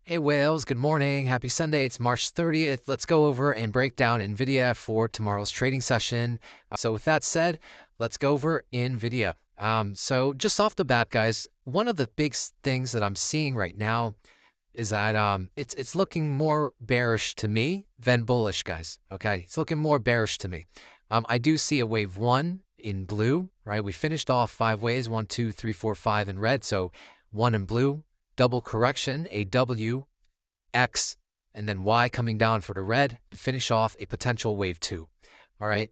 Hey whales, good morning. Happy Sunday. It's March 30th. Let's go over and break down Nvidia for tomorrow's trading session. So with that said, let's go over Nvidia. So just off the bat, guys, one of the big things that I'm seeing right now is that it's looking more bearish to me than bullish, guys. Okay, it's looking more bearish to me. I do see a wave one in blue, right? We finished off 5 waves, 1, 2, 3, 4, 5 in red. So one in blue, double correction, a W, X, and then Y coming down for the red to finish off a potential wave two. All right.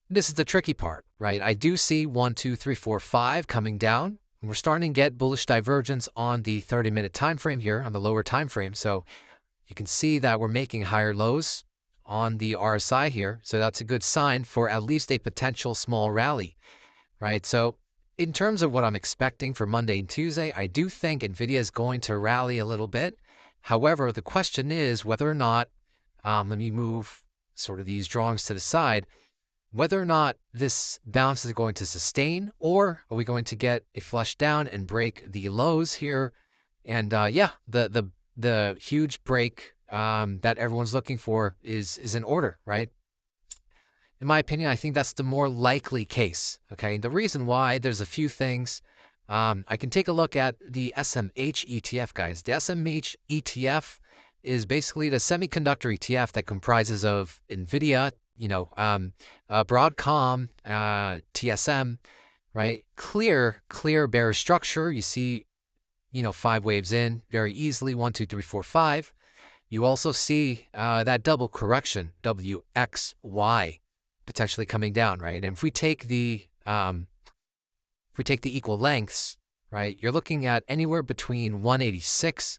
This is the tricky part, right? I do see 1, 2, 3, 4, 5 coming down. We're starting to get bullish divergence on the 30-minute time frame here, on the lower time frame. So you can see that we're making higher lows on the RSI here. So that's a good sign for at least a potential small rally, right? So in terms of what I'm expecting for Monday and Tuesday, I do think Nvidia is going to rally a little bit. However, the question is whether or not, let me move sort of these drawings to the side, whether or not this bounce is going to sustain, or are we going to get a flush down and break the lows here? And yeah, the huge break that everyone's looking for is in order, right? In my opinion, I think that's the more likely case. Okay, the reason why, there's a few things. I can take a look at the SMH ETF, guys. The SMH ETF is basically the semiconductor ETF that comprises of Nvidia, Broadcom, TSM, right? Clear bearish structure. You see, 5 waves in very easily, 1, 2, 3, 4, 5. You also see that double correction, WXY, potentially coming down, right? And if we take the equal lengths, right, you're looking at anywhere between 186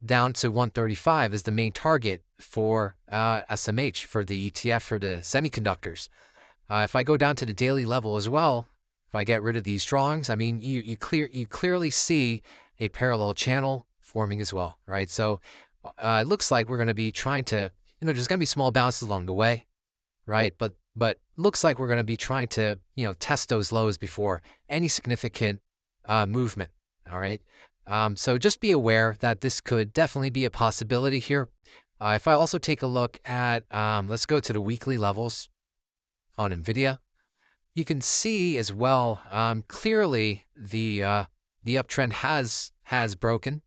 down to 135 is the main target for SMH, for the ETF, for the semiconductors. If I go down to the daily level as well, if I get rid of these drawings, I mean, you clearly see a parallel channel forming as well, right? So it looks like we're going to be trying to, there's going to be small bounces along the way, right? But looks like we're going to be trying to, test those lows before any significant movement. All right. So just be aware that this could definitely be a possibility here. If I also take a look at, let's go to the weekly levels on Nvidia, you can see as well, clearly the uptrend has broken,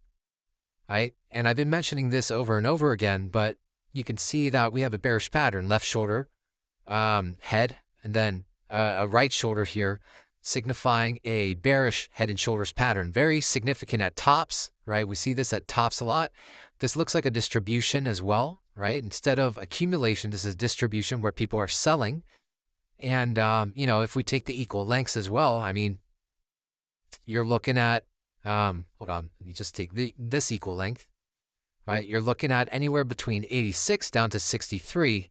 right? And I've been mentioning this over and over again, but you can see that we have a bearish pattern, left shoulder, head, and then a right shoulder here, signifying a bearish head and shoulders pattern. Very significant at tops, right? We see this at tops a lot. This looks like a distribution as well, right? Instead of accumulation, this is distribution where people are selling. And, if we take the equal lengths as well, I mean, you're looking at, hold on, let me just take this equal length, right? You're looking at anywhere between 86 down to 63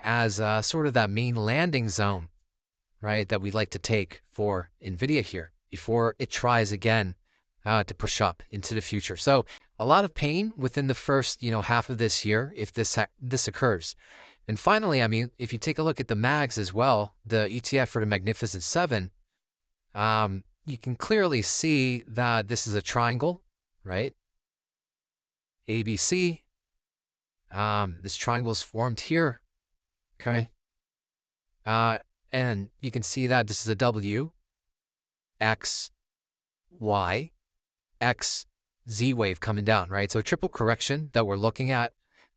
as sort of that main landing zone, right, that we'd like to take for Nvidia here before it tries again to push up into the future. So a lot of pain within the first, half of this year if this occurs. And finally, I mean, if you take a look at the mags as well, the ETF for the Magnificent Seven, you can clearly see that this is a triangle, right? ABC. This triangle is formed here. Okay. And you can see that this is a W, X, Y, X, Z wave coming down, right? So a triple correction that we're looking at.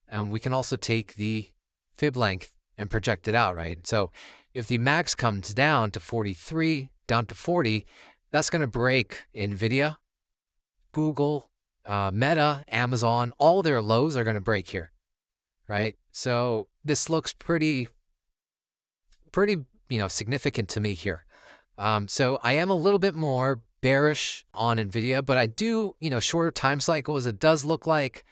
And we can also take the fib length and project it out, right? So if the max comes down to 43, down to 40, that's going to break Nvidia, Google, Meta, Amazon, all their lows are going to break here, right? So this looks pretty, significant to me here. So I am a little bit more bearish on Nvidia, but I do, shorter time cycles, it does look like,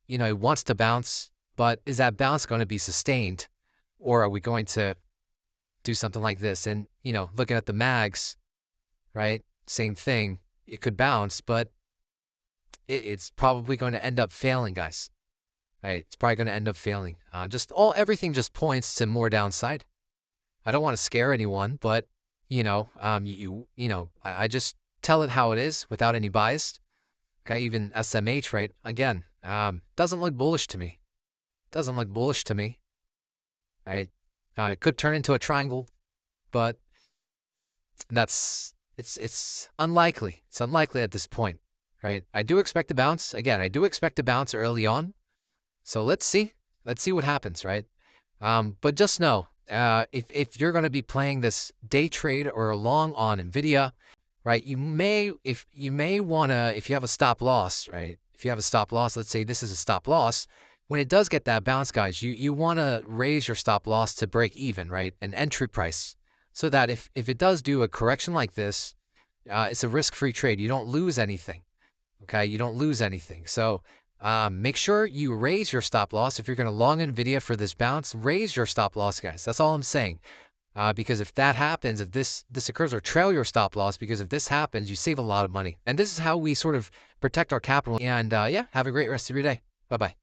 it wants to bounce, but is that bounce going to be sustained, or are we going to do something like this? And, looking at the mags, right? Same thing. It could bounce, but it's probably going to end up failing, guys. Right? It's probably going to end up failing. Everything just points to more downside. I don't want to scare anyone, but I just tell it how it is without any bias. Okay, even SMH, right? Again, doesn't look bullish to me. Doesn't look bullish to me. Right? It could turn into a triangle, but it's unlikely. It's unlikely at this point, right? I do expect a bounce. Again, I do expect a bounce early on. So let's see. Let's see what happens, right? But just know, if you're going to be playing this day trade or long on Nvidia, right? You may want to, if you have a stop loss, right? If you have a stop loss, let's say this is a stop loss. When it does get that bounce, guys, you want to raise your stop loss to break even, right? An entry price, so that if it does do a correction like this, it's a risk-free trade. You don't lose anything. Okay, you don't lose anything. So make sure you raise your stop loss. If you're going to long Nvidia for this bounce, raise your stop loss, guys. That's all I'm saying. Because if that happens, if this occurs, or trail your stop loss, because if this happens, you save a lot of money. And this is how we sort of protect our capital. And yeah, have a great rest of your day. Bye-bye.